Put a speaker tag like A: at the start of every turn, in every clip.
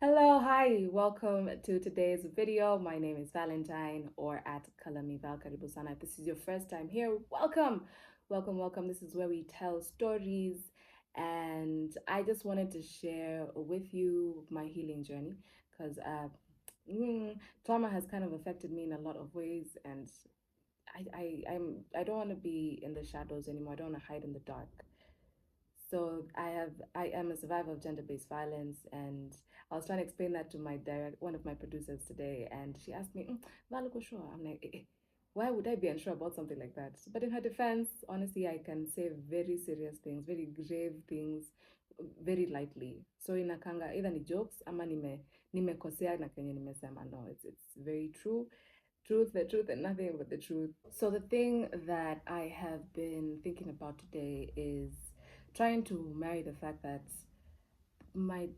A: Hello, hi, welcome to today's video. My name is Valentine or at Kalamival Karibu Sana. If this is your first time here, welcome, welcome, welcome. This is where we tell stories, and I just wanted to share with you my healing journey because trauma has kind of affected me in a lot of ways, and I don't want to be in the shadows anymore. I don't want to hide in the dark. So I am a survivor of gender-based violence, and I was trying to explain that to one of my producers today, and she asked me, "Val, uko sure?" I'm like, why would I be unsure about something like that? But in her defense, honestly, I can say very serious things, very grave things, very lightly. So inakanga either ni jokes ama nimekosea na kenye nimesema. No, it's very true. The truth, and nothing but the truth. So the thing that I have been thinking about today is trying to marry the fact that my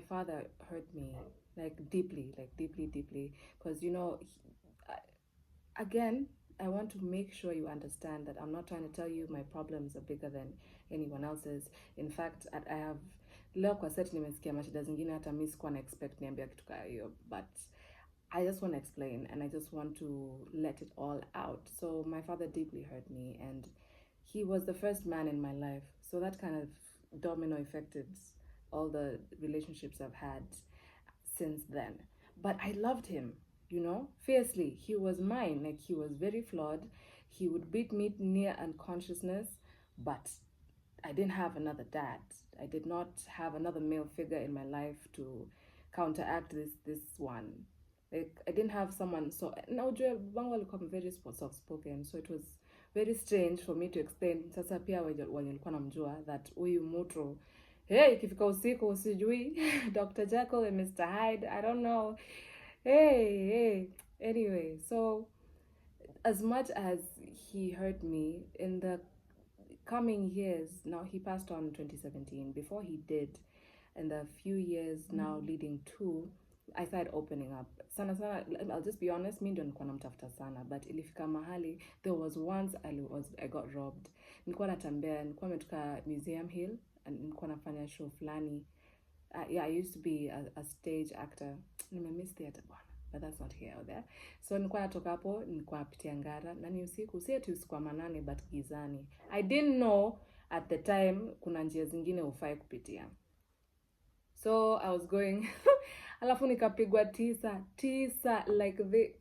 A: father hurt me like deeply, deeply. Because again, I want to make sure you understand that I'm not trying to tell you my problems are bigger than anyone else's. In fact, I have leo kwa set nimesikia mashida zingine hata mi sikuwa na expect niambia kitu kaa hiyo, but I just want to explain and I just want to let it all out. So my father deeply hurt me, and he was the first man in my life. So that kind of domino affected all the relationships I've had since then. But I loved him, fiercely. He was mine. Like, he was very flawed. He would beat me near unconsciousness, but I didn't have another dad. I did not have another male figure in my life to counteract this one. Like, I didn't have someone. So now wangu alikuwa very soft spoken, so it was very strange for me to explain sasa pia wenye walikuwa namjua that huyu mtu, hey, ikifika usiku usijui Dr. Jekyll and Mr. Hyde, I don't know. Hey. Anyway, so as much as he hurt me in the coming years, now he passed on in 2017. Before he did, in the few years now leading to, I started opening up. Sana sana, I'll just be honest, mi ndio nilikuwa namtafuta sana, but ilifika mahali, there was once I got robbed. Nilikuwa natembea, nilikuwa nimetoka Museum Hill, and nilikuwa nafanya show fulani. Yeah, I used to be a stage actor. Nimemiss theater bwana, but that's not here or there. So nilikuwa natoka hapo, nilikuwa napitia Ngara, na ni usiku, si ati usiku wa manane, but gizani. I didn't know at the time kuna njia zingine hufai kupitia. So I was going alafu nikapigwa tisa like the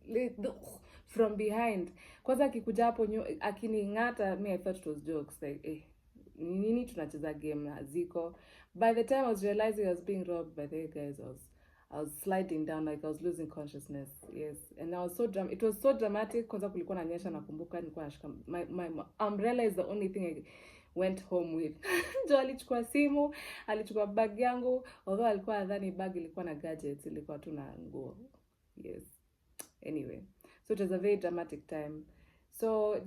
A: from behind. Kwanza akikuja hapo akining'ata, me I thought it was jokes like nini tunacheza game ziko. By the time I was realizing I was being robbed by the guys, I was sliding down like I was losing consciousness. Yes, and I was it was so dramatic. Kwanza kulikuwa na nyesha, nakumbuka nilikuwa nashika my umbrella is the only thing I went home with. Jo alichukua simu, alichukua bag yangu, although alikuwa adhani bag ilikuwa na gadgets, ilikuwa tu na nguo. Yes. Anyway, so it was a very dramatic time. So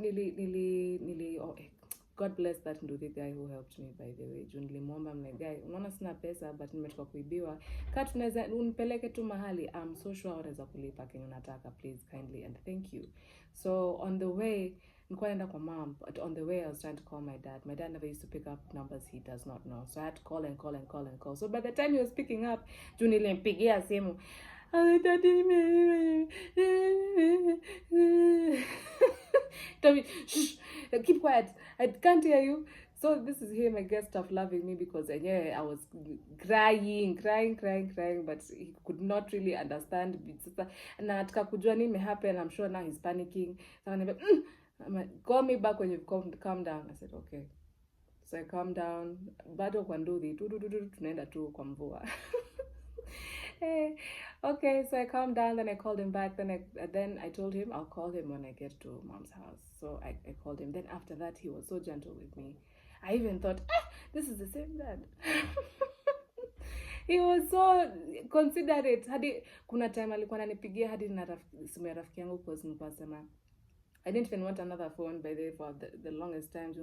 A: God bless that nduthi guy who helped me, by the way. Juu nilimwomba, I'm like, guy, unaona sina pesa but nimetoka kuibiwa. Kaa tunaweza unipeleke tu mahali. I'm so sure unaweza kulipa kenye unataka, please, kindly, and thank you. So on the way, nilikuwa naenda kwa mom, but on the way I was trying to call my dad. My dad never used to pick up numbers he does not know. So I had to call and call and call and call. So by the time he was picking up, juu nilimpigia simu, tell me, shh, keep quiet, I can't hear you. So this is him, I guess, stop loving me because I was crying, but he could not really understand. Na nataka kujua nini mehappen. I'm sure now he's panicking. So I'm like, call me back when you've calm down. I said, okay. So I calm down. Bado kwa nduthi, tunaenda tu kwa mvua. Hey, okay, so I calmed down, then I called him back, then I told him I'll call him when I get to mom's house. So I called him. Then after that, he was so gentle with me. I even thought, this is the same dad. He was so considerate. Hadi kuna time alikuwa ananipigia hadi na simu ya rafiki yangu because nilikuwa sema I didn't even want another phone, by the way, for the longest time.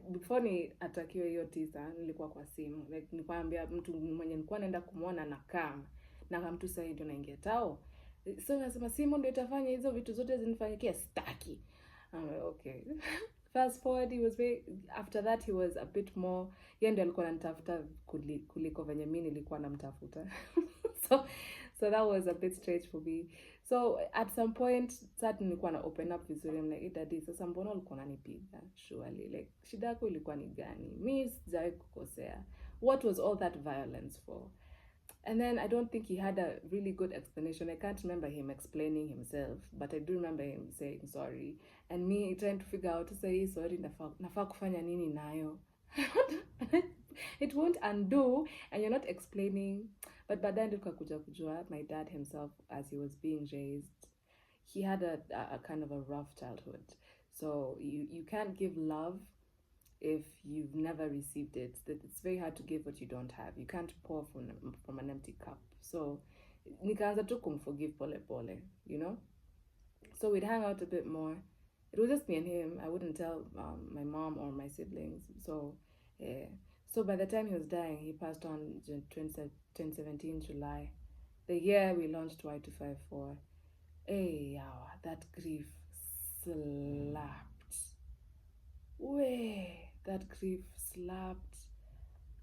A: Before ni atakiwe hiyo tisa, nilikuwa kwa simu. Like, nilikuwa ambia mtu mwenye nilikuwa naenda kumuona na kama. Na kama mtu sasa ndio naingia tao. So nasema simu ndio itafanya hizo vitu zote zinifanyikia, staki. I'm like, okay. Fast forward, he was very, after that he was a bit more, yeye ndio alikuwa ananitafuta kuliko venye mimi nilikuwa namtafuta. so so that was a bit strange for me. So at some point sasa nilikuwa na open up vizuri, I'm like, hey daddy, sasa mbona ulikuwa unanipiga? Surely like shida yako ilikuwa ni gani? Mimi sijawahi kukosea. What was all that violence for? And then I don't think he had a really good explanation. I can't remember him explaining himself, but I do remember him saying sorry. And me trying to figure out to say sorry, nafaa kufanya nini nayo. It won't undo, and you're not explaining. But then tukakuja kujua, my dad himself, as he was being raised, he had a kind of a rough childhood. So you can't give love if you've never received it. That it's very hard to give what you don't have. You can't pour from an empty cup. So nikaanza tu kumforgive pole pole, you know. So we'd hang out a bit more. It was just me and him. I wouldn't tell my mom or my siblings. So yeah. So by the time he was dying, he passed on 2017 July, the year we launched Y254. Hey, yeah, that grief slapped. Way, that grief slapped.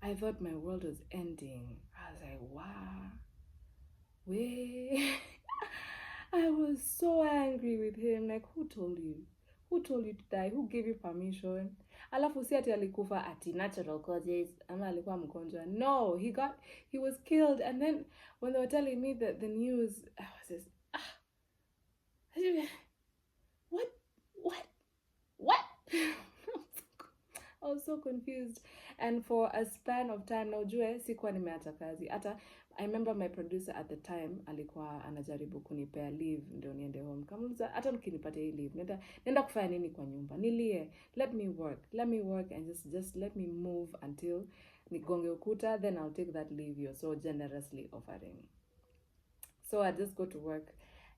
A: I thought my world was ending. I was like, wow. Way. I was so angry with him. Like, who told you? Who told you to die? Who gave you permission? Alafu si ati alikufa ati natural causes ama alikuwa mgonjwa. No, he was killed. And then when they were telling me the news, I was just, what? I was so confused. And for a span of time, na ujue sikuwa nimeacha kazi. Hata I remember my producer at the time alikuwa anajaribu kunipea leave ndio niende home. Kamuliza hata mkinipatia hii leave, nenda kufanya nini kwa nyumba? Nilie, let me work and just let me move until nigonge ukuta, then I'll take that leave you're so generously offering. So I just go to work.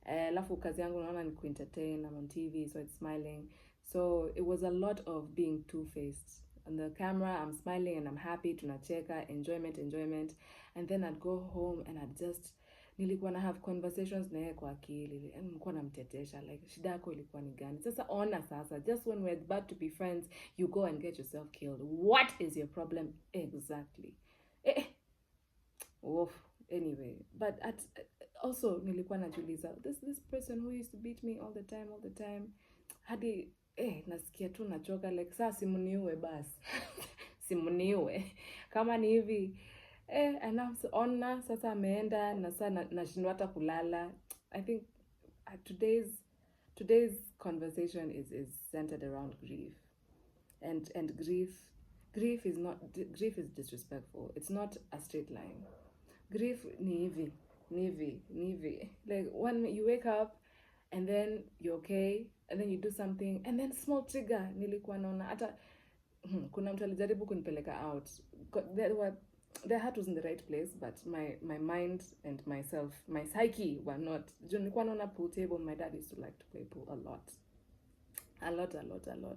A: Alafu kazi yangu naona ni kuentertain, I'm on TV, so it's smiling. So it was a lot of being two-faced. On the camera, I'm smiling and I'm happy, tunacheka, enjoyment. And then I'd go home and I'd just, nilikuwa na have conversations na yeye kwa akili. And nilikuwa namtetesha, like, shida yako ilikuwa ni gani? Sasa ona sasa, just when we're about to be friends, you go and get yourself killed. What is your problem exactly? Oof. Anyway, but also nilikuwa najiuliza, this person who used to beat me all the time, hadi nasikia tu nachoka, like saa simuniue basi. Simuniue kama ni hivi anaona sasa ameenda na saa nashindwa hata kulala. I think today's conversation is centered around grief. And grief is disrespectful. It's not a straight line. Grief ni hivi. Like when you wake up and then you're okay and then you do something and then small trigger. Nilikuwa naona hata kuna mtu alijaribu kunipeleka out. Their heart was in the right place, but my mind and myself, my psyche were not. Nilikuwa naona pool table. My dad used to like to play pool a lot.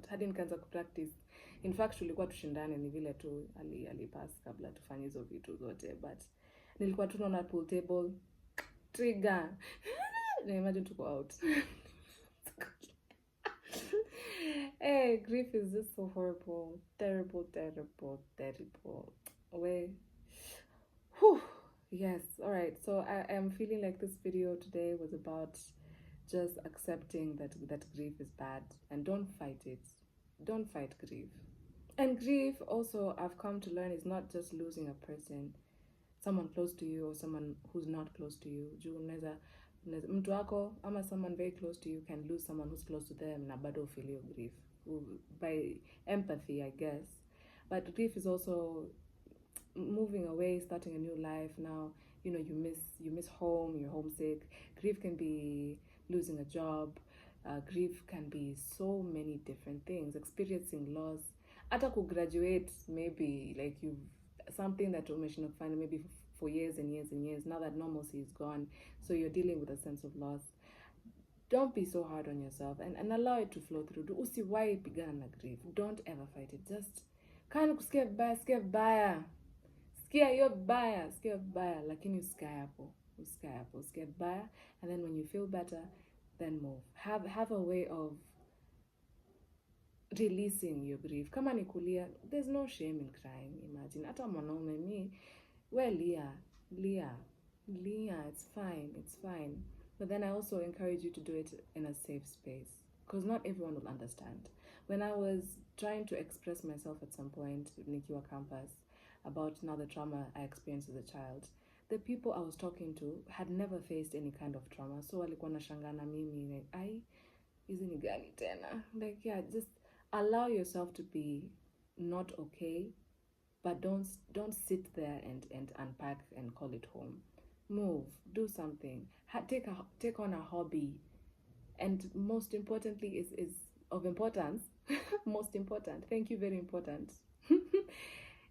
A: Hadi nikaanza kupractice. In fact tulikuwa tushindane, ni vile tu alipass kabla tufanye hizo vitu zote, but nilikuwa tu naona pool table trigger. Na imagine tuko out. Grief is just so horrible. Terrible. Whew. Yes, alright. So I am feeling like this video today was about just accepting that grief is bad and don't fight it. Don't fight grief. And grief also, I've come to learn, is not just losing a person, someone close to you or someone who's not close to you. Mtu wako ama someone very close to you can lose someone who's close to them na bado feel your grief by empathy, I guess. But grief is also moving away, starting a new life. Now you miss home, you're homesick. Grief can be losing a job. Grief can be so many different things. Experiencing loss, hata graduate, maybe like you've something that umeshinda kufanya maybe for years and years. Now that normalcy is gone, so you're dealing with a sense of loss. Don't be so hard on yourself and allow it to flow through. Usiwahi pigana na grief. Don't ever fight it. Just kana kusikia vibaya. Sikia vibaya, lakini usikae hapo. Usikia vibaya, and then when you feel better, then move. Have a way of releasing your grief. Kama ni kulia, there's no shame in crying. Imagine hata mwanaume mi, we lia, it's fine. But then I also encourage you to do it in a safe space, because not everyone will understand. When I was trying to express myself at some point nikiwa campus about now the trauma I experienced as a child, the people I was talking to had never faced any kind of trauma, so walikuwa nashangaa na mimi like, ai, hizi ni gani tena? Like, yeah, just allow yourself to be not okay, but don't sit there and unpack and call it home. Move, do something, take on a hobby, and most importantly is of importance. Most important, thank you, very important.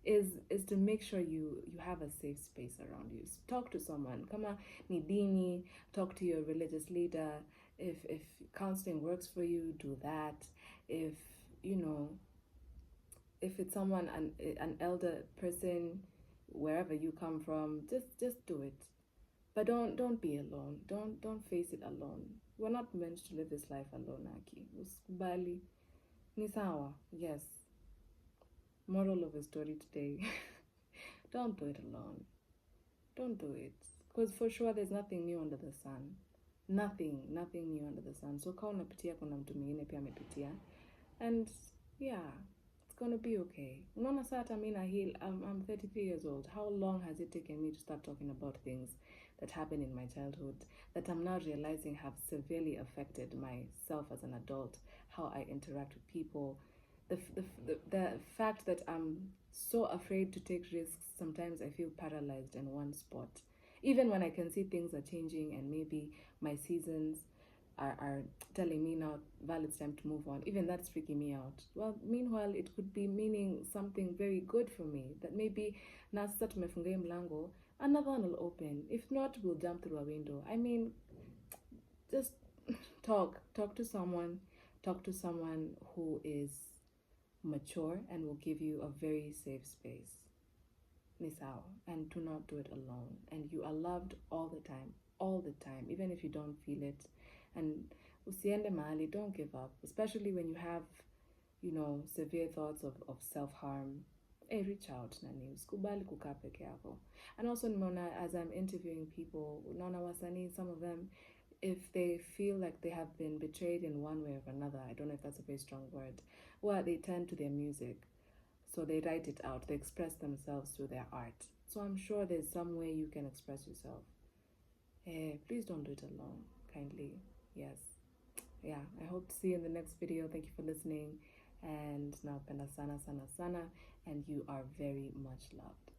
A: is to make sure you have a safe space around you. Talk to someone. Kama ni dini, talk to your religious leader. If counseling works for you, do that. If you know, if it's someone, an elder person, wherever you come from, just do it. But don't be alone. Don't face it alone. We're not meant to live this life alone, Aki. Usikubali. Ni sawa. Yes. Moral of the story today. Don't do it alone. Don't do it. Because for sure there's nothing new under the sun. Nothing new under the sun. So kama unapitia kuna mtu mwingine pia amepitia. And yeah, it's gonna be okay. Unaona saa hata mimi na heal. I'm 33 years old. How long has it taken me to start talking about things that happened in my childhood that I'm now realizing have severely affected myself as an adult, how I interact with people, the fact that I'm so afraid to take risks. Sometimes I feel paralyzed in one spot. Even when I can see things are changing and maybe my seasons are telling me now, Val, it's time to move on. Even that's freaking me out. Well, meanwhile, it could be meaning something very good for me. That maybe na sasa tumefunga hii mlango, another one will open. If not, we'll jump through a window. I mean, just talk to someone. Talk to someone who is mature and will give you a very safe space. Nisao, and do not do it alone. And you are loved all the time, even if you don't feel it. And usiende mahali, don't give up, especially when you have, severe thoughts of self-harm. Hey, reach out, nani, usikubali kukaa peke yako. And also, nimeona, as I'm interviewing people, naona wasanii, some of them, if they feel like they have been betrayed in one way or another, I don't know if that's a very strong word, well, they turn to their music. So they write it out, they express themselves through their art. So I'm sure there's some way you can express yourself. Hey, please don't do it alone, kindly. Yes. Yeah, I hope to see you in the next video. Thank you for listening. And now, penda sana sana sana, and you are very much loved.